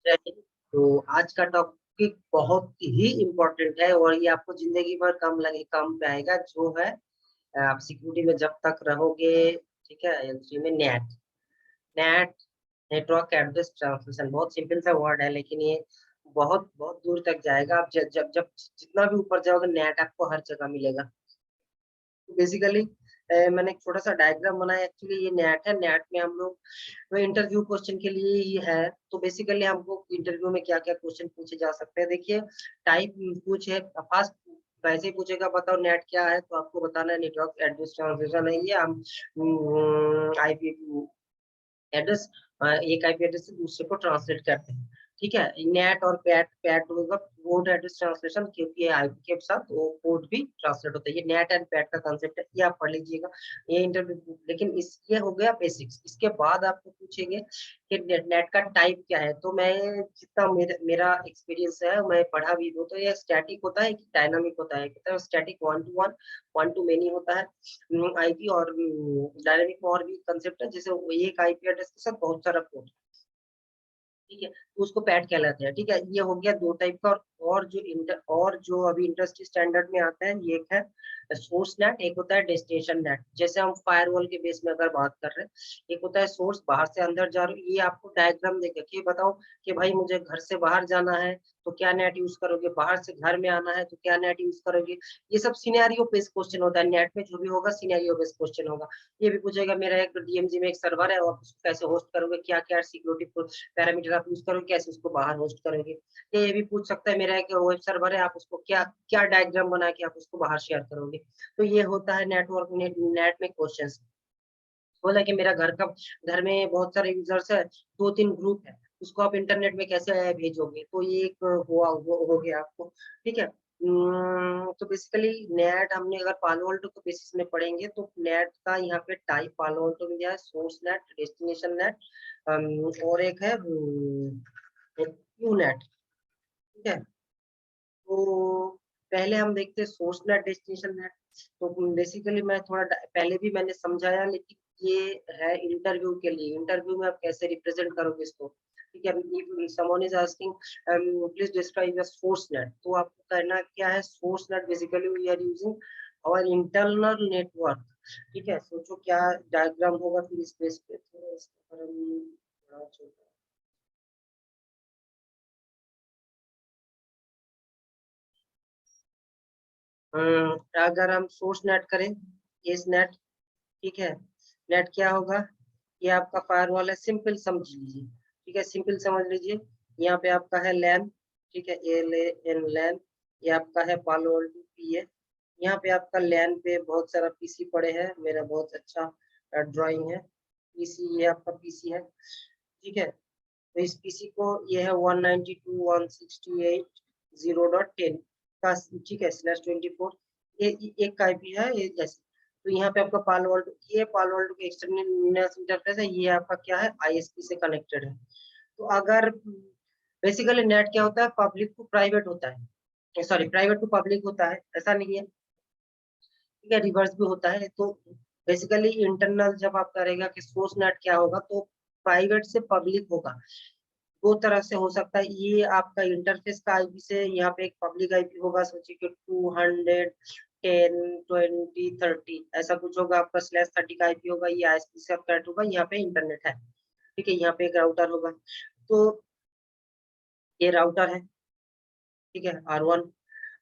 तो आज का टॉपिक बहुत ही इम्पोर्टेंट है और ये आपको जिंदगी भर कम पे आएगा, जो है आप सिक्योरिटी में जब तक रहोगे। ठीक है, एल3 में net net network address translation बहुत सिंपल सा वर्ड है, लेकिन ये बहुत बहुत दूर तक जाएगा। आप जब जब जब जितना भी ऊपर जाओगे नेट आपको हर जगह मिलेगा। बेसिकली मैंने एक छोटा सा डायग्राम बनाया। एक्चुअली ये नेट है, नेट में हम लोग वो इंटरव्यू क्वेश्चन के लिए ही है। तो बेसिकली हमको इंटरव्यू में क्या क्या क्वेश्चन पूछे जा सकते हैं, देखिए। टाइप पूछे फास्ट, वैसे ही पूछेगा बताओ नेट क्या है, तो आपको बताना है नेटवर्क एड्रेस ट्रांसलेशन है ये। हम आईपी एड्रेस, एक आईपी एड्रेस से दूसरे को ट्रांसलेट करते हैं। ठीक है, नेट और पैट पैट होगा पोर्ट एड्रेस ट्रांसलेशन, क्योंकि आईपी के साथ वो पोर्ट भी ट्रांसलेट होता है। ये नेट एंड पैट का कंसेप्ट है, ये आप पढ़ लीजिएगा, ये इंटरव्यू। लेकिन इस ये हो गया बेसिक्स। इसके बाद आपको पूछेंगे कि नेट का टाइप क्या है। तो मैं जितना मेरा एक्सपीरियंस है, मैं पढ़ा भी हूँ, तो ये स्टैटिक होता है कि डायनामिक होता है। कहता है स्टैटिक 1 to 1, 1 to many होता है। आईपी और डायनेमिक में और भी कंसेप्ट है, जैसे एक आईपी एड्रेस के साथ बहुत सारा पोर्ट। ठीक है, तो उसको पैड कहलाते हैं। ठीक है, ये हो गया दो टाइप का। और जो अभी इंडस्ट्री स्टैंडर्ड में आता है, ये एक है सोर्स नेट, एक होता है डेस्टिनेशन नेट। जैसे हम फायरवॉल के बेस में अगर बात कर रहे हैं, एक होता है सोर्स, बाहर से अंदर जा रहे हो। ये आपको डायग्राम देकर कि बताओ कि भाई मुझे घर से बाहर जाना है तो क्या नेट यूज करोगे, बाहर से घर में आना है तो क्या नेट यूज करोगे। ये सब सिनेरियो बेस्ड क्वेश्चन होता है। नेट में जो भी होगा सिनेरियो बेस्ड क्वेश्चन होगा। ये भी पूछेगा मेरा एक डीएमजी में एक सर्वर है और उसको कैसे होस्ट करोगे, क्या क्या सिक्योरिटी पैरामीटर आप यूज करोगे, कैसे उसको बाहर होस्ट करोगे। ये भी पूछ सकता है मेरा एक वेब सर्वर है, आप उसको क्या क्या डायग्राम बना के आप उसको बाहर शेयर करोगे। तो ये होता है नेटवर्क नेट में क्वेश्चंस। बोला कि मेरा घर में बहुत सारे यूजर्स है, 2-3 ग्रुप है, उसको आप इंटरनेट में कैसे भेजोगे। तो ये एक हुआ हो गया आपको। ठीक है। तो बेसिकली नेट हमने अगर पालो अल्टो के बेसिस में पढ़ेंगे, तो नेट का यहाँ पे टाइप पालो अल्टो में दिया है, सोर्स नेट, डेस्टिनेशन नेट, और एक है क्यू नेट। ठीक है, तो पहले हम देखते हैं सोर्स नेट, डेस्टिनेशन नेट। तो बेसिकली मैं थोड़ा पहले भी मैंने समझाया, लेकिन ये है इंटरव्यू के लिए। इंटरव्यू में आप कैसे रिप्रेजेंट करोगे इसको। ठीक है, if someone is asking please describe your source net, तो आपको करना क्या है। Source net basically we are using our internal network. ठीक है, सोचो क्या डायग्राम होगा फिर इस बेस पे। थोड़ा इसके बारे में थोड़ा छोटा। अगर हम सोर्स नेट करें, केस नेट। ठीक है, नेट क्या होगा, ये आपका फायरवॉल है, सिंपल समझ लीजिए। ठीक है, सिंपल समझ लीजिए। यहाँ पे आपका है लैन। ठीक है, एल लैन। ये आपका है पालो अल्टो पी है। यहाँ पे आपका लैन पे बहुत सारा पीसी पड़े हैं, मेरा बहुत अच्छा ड्राइंग है। पीसी, ये आपका पीसी है। ठीक है, तो इस पीसी को, ये है 192.168.0.10 का। ठीक है, /24 ये एक आईपी है ये जैसे। तो यहाँ पे आपका पालो अल्टो, ये पालो अल्टो के एक्सटर्नल इंटरफेस है, ये आपका क्या है आईएसपी से कनेक्टेड है। तो अगर बेसिकली नेट क्या होता है, पब्लिक टू प्राइवेट होता है, सॉरी प्राइवेट टू पब्लिक होता है, ऐसा नहीं है। ठीक है, रिवर्स भी होता है। तो बेसिकली इंटरनल जब आप करेगा कि सोर्स नेट क्या होगा, तो प्राइवेट से पब्लिक होगा। दो तरह से हो सकता है। ये आपका इंटरफेस का आईपी से, यहाँ पे एक पब्लिक आईपी होगा, सोचिए कि 210.2030 ऐसा कुछ होगा। आपका /30 का आईपी होगा, ये आईएसपी से कनेक्ट होगा, यहाँ पे इंटरनेट है। ठीक है, यहाँ पे एक राउटर होगा, तो ये राउटर है। ठीक है, R1।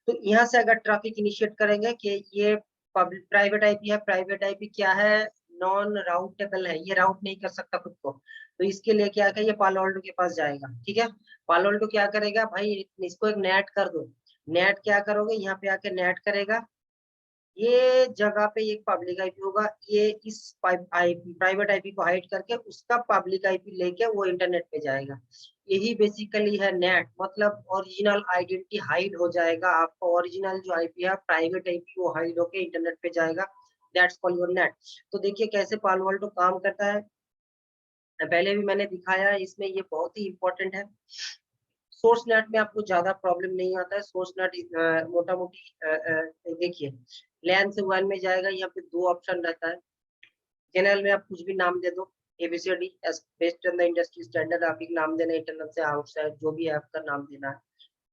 तो यहाँ से अगर ट्रैफिक इनिशिएट करेंगे कि ये पब्लिक प्राइवेट आईपी है, प्राइवेट आईपी क्या है, नॉन राउटेबल है, ये राउट नहीं कर सकता खुद को। तो इसके लिए क्या है, ये पालो अल्टो के पास जाएगा। ठीक है, पालो अल्टो क्या करेगा भाई, इसको एक नेट कर दो। नेट क्या करोगे, यहाँ पे आके नेट करेगा। ये जगह पे एक पब्लिक आईपी होगा, ये इस आईपी प्राइवेट आईपी को हाइड करके उसका पब्लिक आईपी लेके वो इंटरनेट पे जाएगा। यही बेसिकली है नेट, मतलब ओरिजिनल आइडेंटिटी हाइड हो जाएगा। आपका ओरिजिनल जो आईपी है प्राइवेट आईपी, वो हाइड होके इंटरनेट पे जाएगा। That's called your net. तो देखिए कैसे पालो अल्टो काम करता है, पहले भी मैंने दिखाया है, इसमें ये बहुत ही इंपॉर्टेंट है। सोर्स नेट में आपको ज्यादा प्रॉब्लम नहीं आता है। सोर्स नेट मोटा मोटी देखिए, लैन से वन में जाएगा, यहाँ पे दो ऑप्शन रहता है। जनरल में आप कुछ भी नाम दे दो, ABCD as based on the industry standard, आप एक नाम देना, इंटरनल से आउटसाइड जो भी है आपका नाम देना है।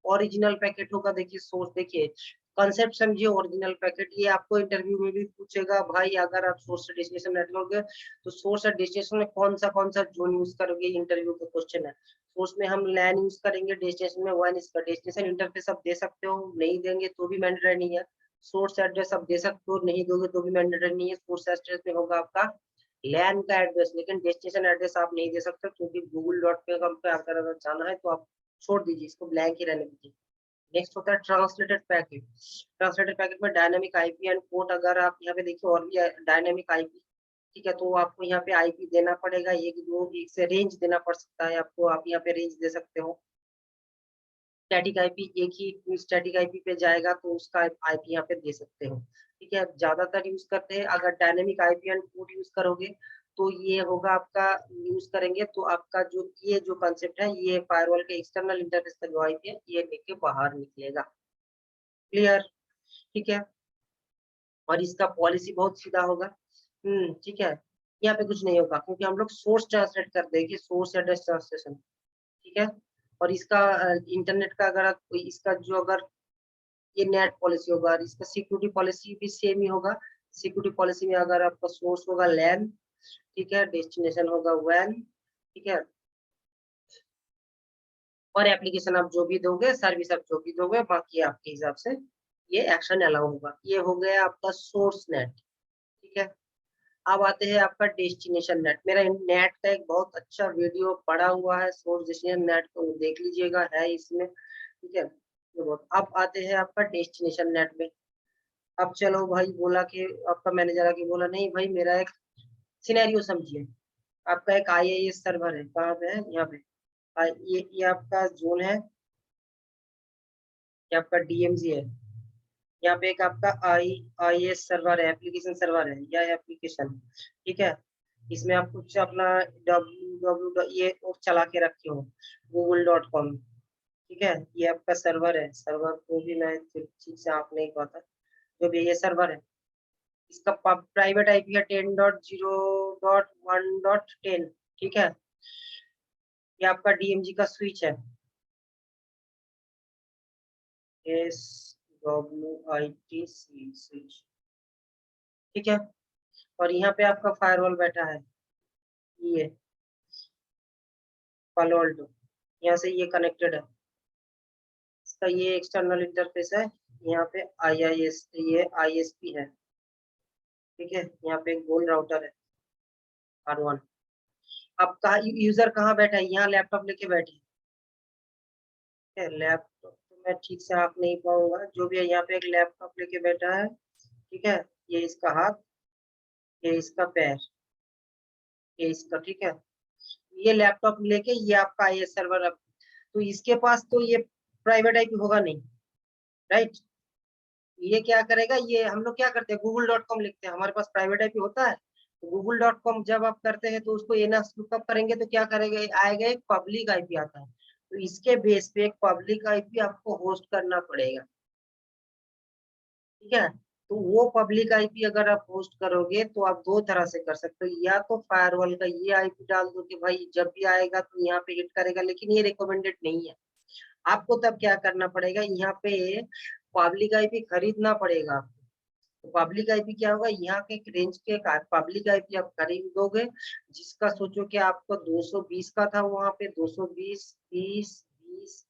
ओरिजिनल पैकेट होगा, देखिए सोर्स, देखिए कॉन्सेप्ट समझिए। ओरिजिनल पैकेट ये आपको इंटरव्यू में भी पूछेगा, भाई अगर आप सोर्स से डेस्टिनेशन नेटवर्क है तो सोर्स और डेस्टिनेशन में कौन सा जोन यूज करोगे, इंटरव्यू का क्वेश्चन है। सोर्स में हम लैन यूज करेंगे, डेस्टिनेशन में वन इसका डेस्टिनेशन इंटरफेस आप दे सकते हो, नहीं देंगे तो भी मैंडेटरी नहीं है। सोर्स एड्रेस आप दे सकते हो, नहीं दोगे तो भी मैंडेटरी नहीं है। सोर्स एड्रेस में होगा आपका लैन का एड्रेस, लेकिन डेस्टिनेशन एड्रेस आप नहीं दे सकते, क्योंकि गूगल डॉट कॉम पे अगर जाना है तो आप छोड़ दीजिए, इसको ब्लैंक ही रहने दीजिए। नेक्स्ट होता है ट्रांसलेटेड पैकेट। ट्रांसलेटेड पैकेट में डायनामिक आईपी एंड पोर्ट, अगर आप यहाँ पे देखिए और भी डायनामिक आईपी, ठीक है, तो आपको यहाँ पे आईपी देना पड़ेगा, एक दो एक से रेंज देना पड़ सकता है आपको, आप यहाँ पे रेंज दे सकते हो। स्टैटिक आईपी एक ही स्टैटिक आईपी पे जाएगा तो उसका आईपी यहाँ पे दे सकते हो, ठीक है। ज्यादातर यूज करते हैं, अगर dynamic IP and port use करोगे तो ये होगा आपका, यूज करेंगे तो आपका जो ये जो कंसेप्ट है, ये फायरवॉल के एक्सटर्नल इंटरफेस का जो आईपी है ये लेके बाहर निकलेगा। क्लियर, ठीक है। और इसका पॉलिसी बहुत सीधा होगा, ठीक है। यहाँ पे कुछ नहीं होगा, क्योंकि हम लोग सोर्स ट्रांसलेट कर देंगे, सोर्स एड्रेस ट्रांसलेशन, ठीक है। और इसका इंटरनेट का अगर आप इसका जो अगर ये नेट पॉलिसी होगा, और इसका सिक्योरिटी पॉलिसी भी सेम ही होगा। सिक्योरिटी पॉलिसी में अगर आपका सोर्स होगा लैन, ठीक है, डेस्टिनेशन होगा वैन, ठीक है, और एप्लीकेशन आप जो भी दोगे, सर्विस आप जो भी दोगे, बाकी आपके हिसाब से ये एक्शन अलाउ होगा। ये हो गया आपका सोर्स नेट, ठीक है। अब आते हैं आपका डेस्टिनेशन नेट। मेरा नेट का एक बहुत अच्छा वीडियो पड़ा हुआ है, सोर्स डेस्टिनेशन नेट को देख लीजिएगा, है इसमें, ठीक है। अब आते हैं आपका डेस्टिनेशन नेट में। अब चलो भाई, बोला कि आपका मैनेजर आके बोला, नहीं भाई मेरा एक सिनेरियो समझिए, आपका एक IIS सर्वर है, कहाँ पे है, यहाँ पे। ये आपका जोन है, ये आपका DMZ है। यहाँ पे एक आपका IIS सर्वर है, एप्लीकेशन सर्वर है या एप्लीकेशन, ठीक है। इसमें आप कुछ अपना www ये चला के रखे हो, google.com, ठीक है। ये आपका सर्वर है, सर्वर को भी मैं ठीक से आप नहीं पता, जो भी ये सर्वर है, इसका प्राइवेट आईपी है 10.0.1.10, ठीक है। ये आपका DMZ का स्विच है, SWIT स्विच, ठीक है। और यहाँ पे आपका फायरवॉल बैठा है, ये पालो अल्टो, यहाँ से ये कनेक्टेड है, इसका ये एक्सटर्नल इंटरफेस है। यहाँ पे IIS, ये ISP है, ठीक है। यहाँ पे एक गोल राउटर है R1। अब कहा यूजर कहाँ बैठा है, यहाँ लैपटॉप लेके बैठे है, लैपटॉप तो मैं ठीक से आप नहीं पाऊंगा, जो भी है यहाँ पे एक लैपटॉप लेके बैठा है, ठीक है। ये इसका हाथ, ये इसका पैर, ये इसका, ठीक है। ये लैपटॉप लेके ये आपका IIS सर्वर, अब तो इसके पास तो ये प्राइवेट आईपी होगा नहीं, राइट। ये क्या करेगा, ये हम लोग क्या करते हैं, google.com लिखते हैं, हमारे पास प्राइवेट आईपी होता है, तो google.com जब आप करते हैं तो उसको एनएस लुकअप करेंगे तो क्या करेगा, आएगा एक पब्लिक आईपी आता है, तो इसके बेस पे एक पब्लिक आईपी आपको होस्ट करना पड़ेगा, ठीक है। तो वो पब्लिक आईपी अगर आप होस्ट करोगे तो आप दो तरह से कर सकते हो, या तो फायरवॉल का ये आईपी डाल दो कि भाई जब भी आएगा तो यहाँ पे हिट करेगा, लेकिन ये रिकमेंडेड नहीं है। आपको तब क्या करना पड़ेगा, यहाँ पे पब्लिक आईपी खरीदना पड़ेगा आपको। तो पब्लिक आईपी क्या होगा, यहाँ के रेंज के पब्लिक आईपी आप खरीदोगे, जिसका सोचो कि आपको 220 का था, वहां पे 220 20 20,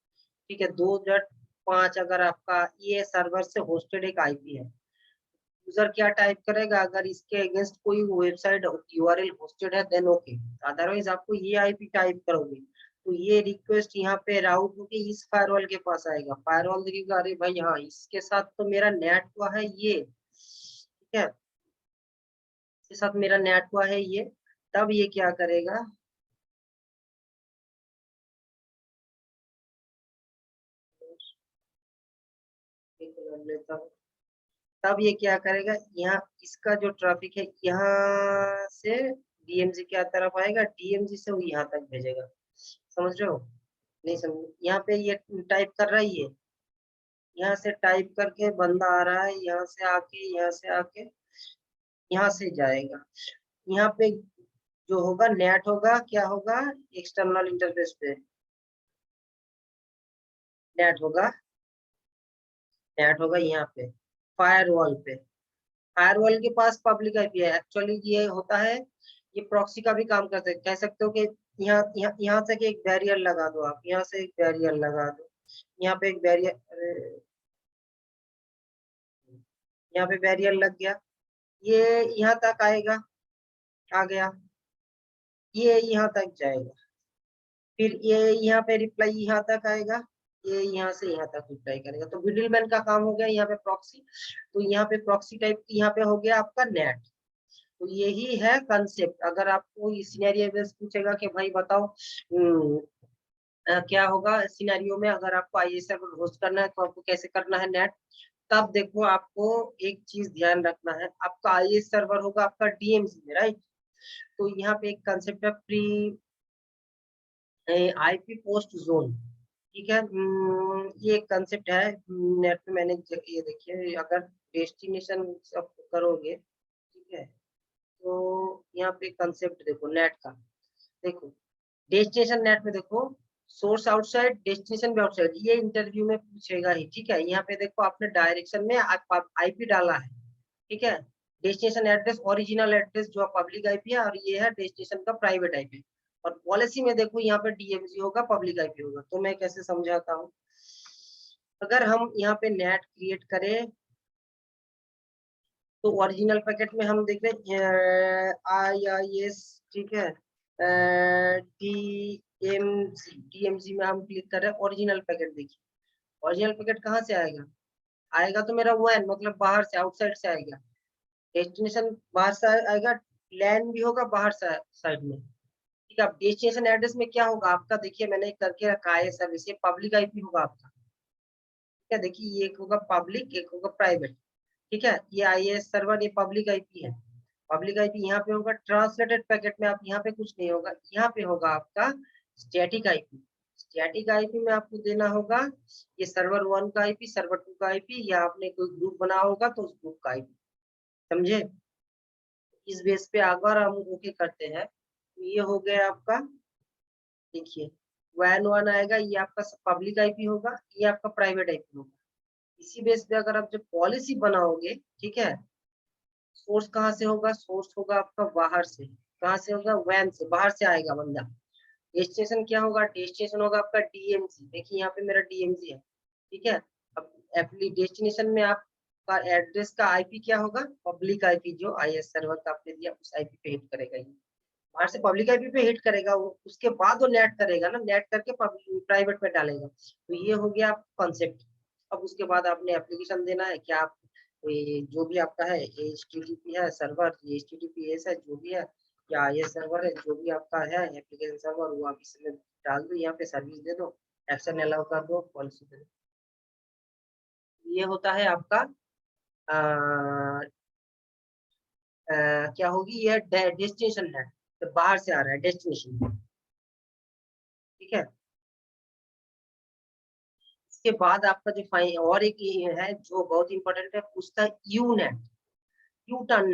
ठीक है, 2.5 अगर आपका ये सर्वर से होस्टेड एक आईपी है। यूजर क्या टाइप करेगा, अगर इसके अगेंस्ट कोई वेबसाइट URL होस्टेड है देन ओके, अदरवाइज आपको ये आईपी टाइप करोगे तो ये रिक्वेस्ट यहाँ पे राउट होके इस फायरवॉल के पास आएगा। फायरवॉल देखेगा, अरे भाई हाँ इसके साथ तो मेरा नेट हुआ है ये, ठीक है, इसके साथ मेरा नेट हुआ है ये। तब ये क्या करेगा, एक मिनट लेता हूँ। तब ये क्या करेगा, यहाँ इसका जो ट्रैफिक है यहाँ से DMZ क्या तरफ आएगा, DMZ से वो यहाँ तक भेजेगा, समझ रहे हो, नहीं समझ। यहाँ पे ये टाइप कर रहा है, ये यहाँ से टाइप करके बंदा आ रहा है, यहाँ से आके यहाँ से जाएगा यहाँ पे, जो होगा नेट होगा, क्या होगा, एक्सटर्नल इंटरफेस पे नेट होगा, नेट होगा यहाँ पे फायरवॉल पे। फायरवॉल के पास पब्लिक आईपी है। एक्चुअली ये होता है, ये प्रॉक्सी का भी काम करते हैं। कह सकते हो कि यहाँ यहाँ यहाँ से कि एक बैरियर लगा दो, आप यहाँ से एक बैरियर लगा दो, यहाँ पे एक बैरियर, यहाँ पे बैरियर लग गया, ये यहाँ तक आएगा, आ गया, ये यहाँ तक जाएगा, फिर ये यहाँ पे रिप्लाई यहाँ तक आएगा, ये यहाँ से यहाँ तक रिप्लाई करेगा। तो मिडिलमैन का काम हो गया यहाँ पे प्रॉक्सी। तो यहाँ पे प्रॉक्सी टाइप यहाँ पे हो गया आपका नेट। तो यही है कंसेप्ट। अगर आपको इस सिनेरियो में पूछेगा कि भाई बताओ क्या होगा सिनेरियो में, अगर आपको आईएएस सर्वर होस्ट करना है तो आपको कैसे करना है नेट, तब देखो आपको एक चीज ध्यान रखना है। आपका आईएएस सर्वर होगा आपका डीएमसी में, राइट। तो यहाँ पे एक कंसेप्ट है प्री आईपी पोस्ट जोन, ठीक है। ये एक कंसेप्ट है नेट पे। मैंने ये देखिए, अगर डेस्टिनेशन सब करोगे, ठीक है, तो यहाँ पे कंसेप्ट देखो नेट का, देखो डेस्टिनेशन नेट में देखो, सोर्स आउटसाइड, डेस्टिनेशन भी आउटसाइड, ये इंटरव्यू में पूछेगा ही, ठीक है। यहाँ पे देखो आपने डायरेक्शन में आईपी डाला है, ठीक है। डेस्टिनेशन एड्रेस ओरिजिनल एड्रेस जो पब्लिक आईपी है, और ये है डेस्टिनेशन का प्राइवेट आईपी। और पॉलिसी में देखो यहाँ पे डीएमसी होगा, पब्लिक आईपी होगा। तो मैं कैसे समझाता हूँ, अगर हम यहाँ पे नेट क्रिएट करें तो ओरिजिनल पैकेट में हम देख रहे IIS, ठीक है, डीएमसी में हम क्लिक कर रहे हैं ओरिजिनल पैकेट। देखिए ओरिजिनल पैकेट कहाँ से आएगा, आएगा तो मेरा वन मतलब बाहर से, आउटसाइड से आएगा। डेस्टिनेशन बाहर से आएगा, लैंड भी होगा बाहर साइड में, ठीक है। अब डेस्टिनेशन एड्रेस में क्या होगा आपका, देखिए मैंने करके रखा है सर्विस, ये पब्लिक आईपी होगा आपका, ठीक है। देखिए ये एक होगा पब्लिक, एक होगा प्राइवेट, ठीक है। ये आईएएस सर्वर, ये पब्लिक आईपी है। पब्लिक आईपी यहाँ पे होगा। ट्रांसलेटेड पैकेट में आप यहाँ पे कुछ नहीं होगा, यहाँ पे होगा आपका स्टैटिक आईपी। स्टैटिक आईपी में आपको देना होगा ये सर्वर 1 का आईपी, सर्वर 2 का आईपी, या आपने कोई ग्रुप बना होगा तो उस ग्रुप का आईपी, समझे। इस बेस पे अगर हम ओके करते हैं तो ये हो गया आपका, देखिए वैन वन आएगा, ये आपका पब्लिक आईपी होगा, ये आपका प्राइवेट आईपी होगा। इसी बेस पे अगर आप जब पॉलिसी बनाओगे, ठीक है, सोर्स कहाँ से होगा, सोर्स होगा आपका बाहर से। कहाँ से होगा, वैन से, बाहर से आएगा बंदा। डेस्टिनेशन क्या होगा, डेस्टिनेशन होगा आपका डीएमसी। देखिए यहाँ पे मेरा डीएमसी है, ठीक है। अब एप्ली डेस्टिनेशन में आपका एड्रेस का आईपी क्या होगा, पब्लिक आईपी, जो आईएस सर्वर का आपने दिया उस आईपी पे हिट करेगा। ये बाहर से पब्लिक आईपी पे हिट करेगा वो, उसके बाद वो नेट करेगा ना, नेट करके प्राइवेट पे डालेगा। तो ये हो गया कॉन्सेप्ट। अब उसके बाद आपने एप्लीकेशन देना है क्या, आप जो भी आपका है HTTP है सर्वर, HTTPS है जो भी है, या ये सर्वर है जो भी आपका है एप्लीकेशन सर्वर, वो आप इसमें डाल दो, यहाँ पे सर्विस दे दो, एक्शन अलाउ कर दो, पॉलिसी दे दो। ये होता है आपका क्या होगी, ये डेस्टिनेशन है, तो बाहर से आ रहा है डेस्टिनेशन, ठीक है। इसके बाद आपका जो और एक ये है जो बहुत इंपॉर्टेंट है, उसका यूनेट, यू टर्न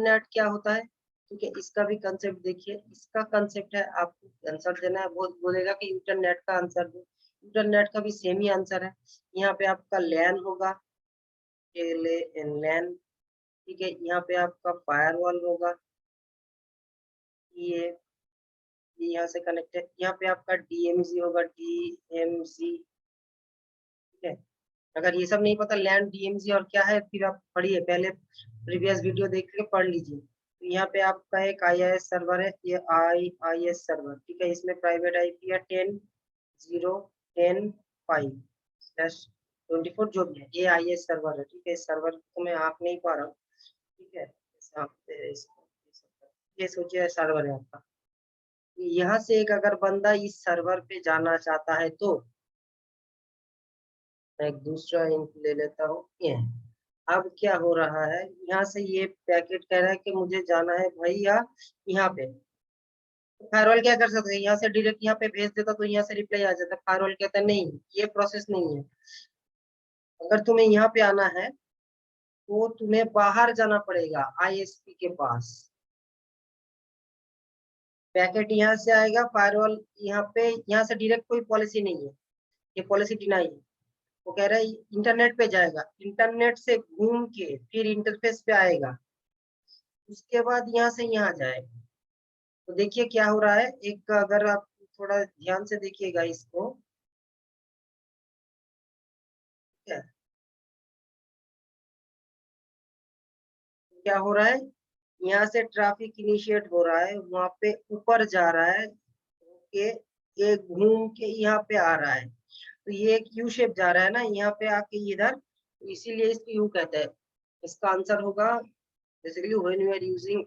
नेट क्या होता है, ठीक है। इसका भी कंसेप्ट देखिए, इसका कंसेप्ट है आपको आंसर देना है, वो बोलेगा कि यू टर्न नेट का आंसर दो। यू टर्न नेट का भी सेम ही आंसर है। यहाँ पे आपका लैन होगा, लैन, ठीक है। यहाँ पे आपका फायरवॉल होगा, ये यहाँ से कनेक्ट है। यहाँ पे आपका डीएमसी होगा, डीएमसी, ठीक है। अगर ये सब नहीं पता लैंड डीएमसी और क्या है, फिर आप पढ़िए, पहले प्रीवियस वीडियो देख के पढ़ लीजिए। तो यहाँ पे आपका एक आईआईएस सर्वर है, ये आईआईएस सर्वर, ठीक है। इसमें प्राइवेट आईपी है 10.0.10.5/24 जो भी है, ये आईएएस सर्वर है, ठीक है। इस सर्वर को मैं आँख नहीं पा रहा हूँ, ठीक है। ये सोचिए सर्वर है आपका। यहाँ से एक अगर बंदा इस सर्वर पे जाना चाहता है तो मैं एक दूसरा इंक ले लेता हूँ, ये अब क्या हो रहा है, यहाँ से ये पैकेट कह रहा है कि मुझे जाना है भैया यहाँ पे। फायरवॉल क्या कर सकते हैं, यहाँ से डायरेक्ट यहाँ पे भेज देता तो यहाँ से रिप्लाई आ जाता। फायरवॉल कहता है नहीं, ये प्रोसेस नहीं है। अगर तुम्हें यहाँ पे आना है तो तुम्हें बाहर जाना पड़ेगा आईएसपी के पास, पैकेट यहाँ से आएगा, फायरवॉल यहाँ पे, यहाँ से डायरेक्ट कोई पॉलिसी नहीं है, ये पॉलिसी डिनाई है। वो कह रहा है इंटरनेट पे जाएगा, इंटरनेट से घूम के फिर इंटरफेस पे आएगा, उसके बाद यहाँ से यहाँ जाएगा। तो देखिए क्या हो रहा है, एक अगर आप थोड़ा ध्यान से देखिएगा इसको, ठीक है, क्या हो रहा है, यहाँ से ट्रैफिक इनिशिएट हो रहा है, वहां पे ऊपर जा रहा है, ओके, ये घूम के यहाँ पे आ रहा है, तो ये एक यू शेप जा रहा है ना, यहाँ पे आके इधर, तो इसीलिए इसको यू कहते हैं। इसका आंसर होगा basically when you are using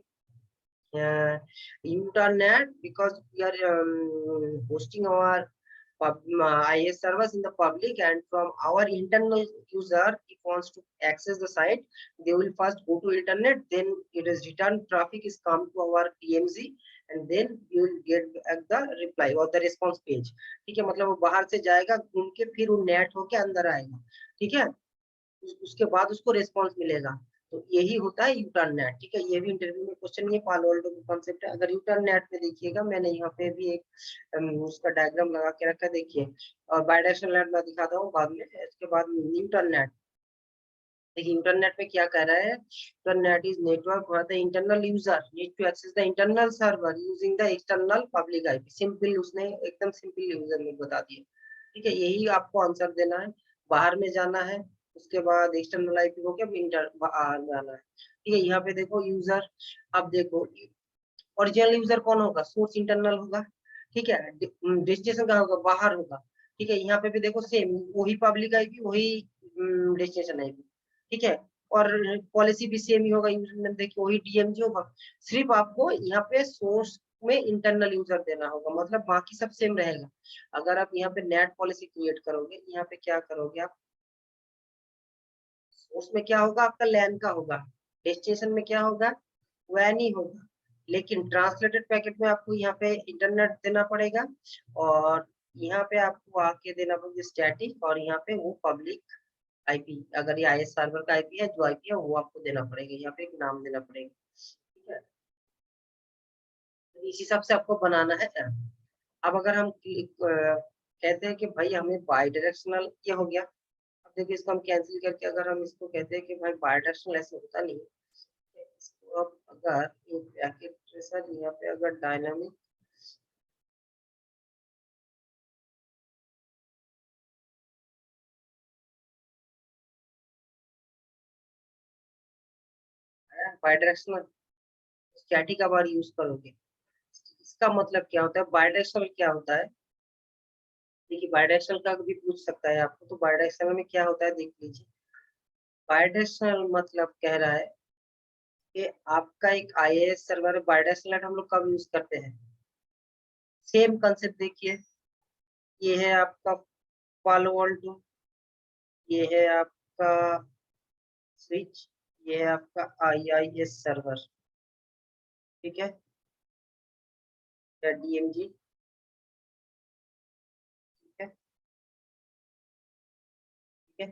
internet, because we are hosting our IIS servers in the public, and from our internal user, if wants to access the site, they will first go to internet, then it is return traffic is come to our TMZ, and then you will get the reply or the response page। ठीक है, मतलब वो बाहर से जाएगा घूम के, फिर वो नेट होके अंदर आएगा, ठीक है, उसके बाद उसको रेस्पॉन्स मिलेगा। तो यही होता है यूटर्न नेट, ठीक है, ये भी इंटरव्यू में क्वेश्चन, ये पालो अल्टो का कॉन्सेप्ट है। अगर यूटर्न नेट में देखिएगा, मैंने यहाँ पे भी एक उसका डायग्राम लगा के रखा है, देखिए, और बायडायरेक्शनल नेट मैं दिखाता हूँ बाद में। इसके बाद न्यूटन नेट, देखिए इंटरनेट में क्या कह रहा है, internet is network where the internal user need to access the internal server using the external public IP। Simple, उसने एकदम सिंपल यूजर में बता दिया, ठीक है, यही आपको आंसर देना है। बाहर में जाना है, उसके बाद एक्सटर्नल आईपी हो के इंटर बाहर जाना है, ठीक है। यहाँ पे देखो यूजर, अब देखो ओरिजिनल यूजर कौन होगा, सोर्स इंटरनल होगा, ठीक है, डेस्टिनेशन कहाँ होगा, बाहर होगा, ठीक है। यहाँ पे भी देखो सेम वही पब्लिक आईपी, वही डेस्टिनेशन आईपी, ठीक है, और पॉलिसी भी सेम ही होगा, यूजर देखिए वही डीएमजी होगा, सिर्फ आपको यहाँ पे सोर्स में इंटरनल यूजर देना होगा, मतलब बाकी सब सेम रहेगा। अगर आप यहाँ पे नेट पॉलिसी क्रिएट करोगे, यहाँ पे क्या करोगे आप, सोर्स में क्या होगा आपका लैन का होगा, डेस्टिनेशन में क्या होगा वैन ही होगा, लेकिन ट्रांसलेटेड पैकेट में आपको यहाँ पे इंटरनेट देना पड़ेगा, और यहाँ पे आपको आके देना पड़ेगा स्टैटिक, और यहाँ पे वो पब्लिक आईपी, अगर ये आईएस सर्वर का आईपी है, जो आईपी है वो आपको देना पड़ेगा, यहाँ पे एक नाम देना पड़ेगा, ठीक है। तो इस हिसाब से आपको बनाना है। अब अगर हम कहते हैं कि भाई हमें बाई डायरेक्शनल, ये हो गया, अब देखिए इसको हम कैंसिल करके अगर हम इसको कहते हैं कि भाई बाई डायरेक्शनल ऐसे होता नहीं है, इसको अब अगर एक पैकेट ट्रेसर यहाँ पे अगर dynamic, by directional static bar use करोगे, इसका मतलब क्या होता है, बाई डायरेक्शनल क्या होता है, देखिए बाई डायरेक्शनल का भी पूछ सकता है आपको, तो बाई डायरेक्शनल में क्या होता है देख लीजिए। बाई डायरेक्शनल मतलब कह रहा है कि आपका एक आईएएस सर्वर बाई डायरेक्शनल हम लोग कब यूज करते हैं, सेम कंसेप्ट देखिए, ये है आपका पालो अल्टो, ये है आपका स्विच, ये है आपका आईआईएस सर्वर, ठीक है, या डीएमजी, ठीक है, ठीक है।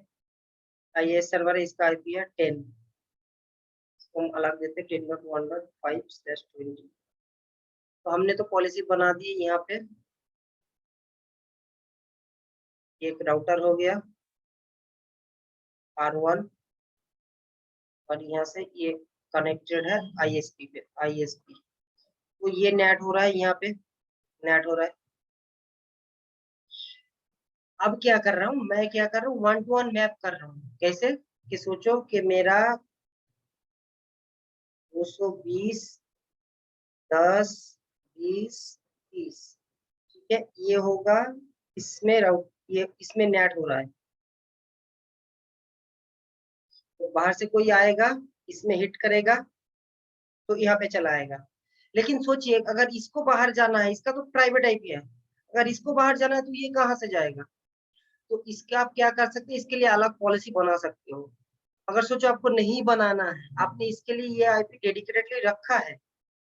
आईएएस सर्वर है, इसका आईपी है 10, इसको हम अलग देते हैं 10.1.5/20। तो हमने तो पॉलिसी बना दी यहाँ पे, एक राउटर हो गया R1, और यहाँ से ये कनेक्टेड है आईएसपी पे, आईएसपी, तो ये नेट हो रहा है, यहाँ पे नेट हो रहा है। अब क्या कर रहा हूँ मैं, क्या कर रहा हूँ, 1 to 1 मैप कर रहा हूँ, कैसे, कि सोचो कि मेरा 220 10 20 30, ठीक है, ये होगा, इसमें ये इसमें नेट हो रहा है, तो बाहर से कोई आएगा, इसमें हिट करेगा, तो यहाँ पे चला आएगा। लेकिन सोचिए अगर इसको बाहर जाना है, इसका तो प्राइवेट आईपी है, अगर इसको बाहर जाना है तो ये कहाँ से जाएगा, तो इसका आप क्या कर सकते हैं, इसके लिए अलग पॉलिसी बना सकते हो। अगर सोचो आपको नहीं बनाना है, आपने इसके लिए ये आईपी डेडिकेटेडली रखा है,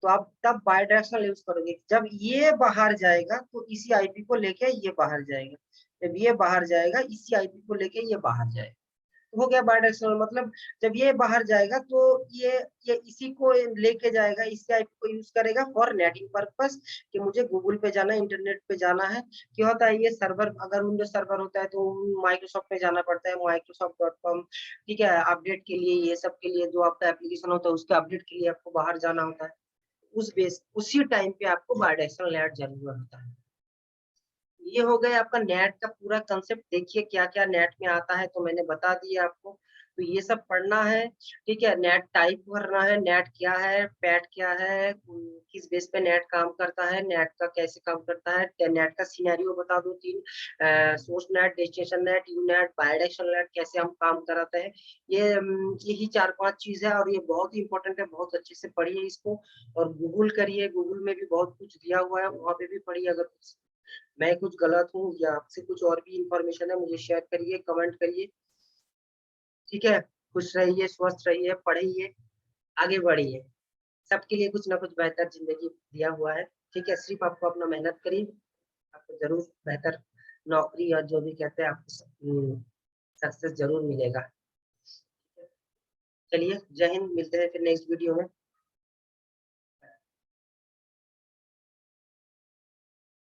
तो आप तब बाई डायरेक्शनल यूज करोगे, जब ये बाहर जाएगा तो इसी आईपी को लेके ये बाहर जाएगा, जब ये बाहर जाएगा इसी आईपी को लेके ये बाहर जाएगा। हो गया बायडायरेक्शनल, मतलब जब ये बाहर जाएगा तो ये इसी को लेके जाएगा, इस टाइप को यूज करेगा फॉर नेटिंग पर्पस कि मुझे गूगल पे जाना है, इंटरनेट पे जाना है। क्या होता है, ये सर्वर अगर विंडोज सर्वर होता है तो माइक्रोसॉफ्ट में जाना पड़ता है, microsoft.com, ठीक है, अपडेट के लिए, ये सब के लिए जो आपका एप्लीकेशन होता है उसके अपडेट के लिए आपको बाहर जाना होता है। उसी टाइम पे आपको बायडायरेक्शनल नेट जरूरत होता है। ये हो गया आपका नेट का पूरा कंसेप्ट। देखिए क्या-क्या नेट में आता है, तो मैंने बता दिया आपको। तो ये सब पढ़ना है, ठीक है? नेट टाइप भरना है, नेट क्या है, पैट क्या है, किस बेस पे नेट काम करता है, नेट का कैसे काम करता है, नेट का सिनेरियो बता दो 3, source net, destination net, unit, bidirectional net कैसे हम काम कराते हैं। यही 4-5 चीज़ है और ये बहुत ही इम्पोर्टेंट है, बहुत अच्छे से पढ़िए इसको और गूगल करिए। गूगल में भी बहुत कुछ दिया हुआ है, वहाँ पे भी पढ़िए। अगर कुछ मैं कुछ गलत हूँ या आपसे कुछ और भी इन्फॉर्मेशन है, मुझे शेयर करिए, कमेंट करिए, ठीक है? खुश रहिए, स्वस्थ रहिए, पढ़िए, आगे बढ़िए। सबके लिए कुछ ना कुछ बेहतर ज़िंदगी दिया हुआ है, ठीक है? सिर्फ़ आपको अपना मेहनत करिए, आपको ज़रूर बेहतर नौकरी और जो भी कहते हैं आपको सक्सेस ज़रूर मिलेगा। चलिए, जय हिंद, मिलते हैं फिर नेक्स्ट वीडियो में।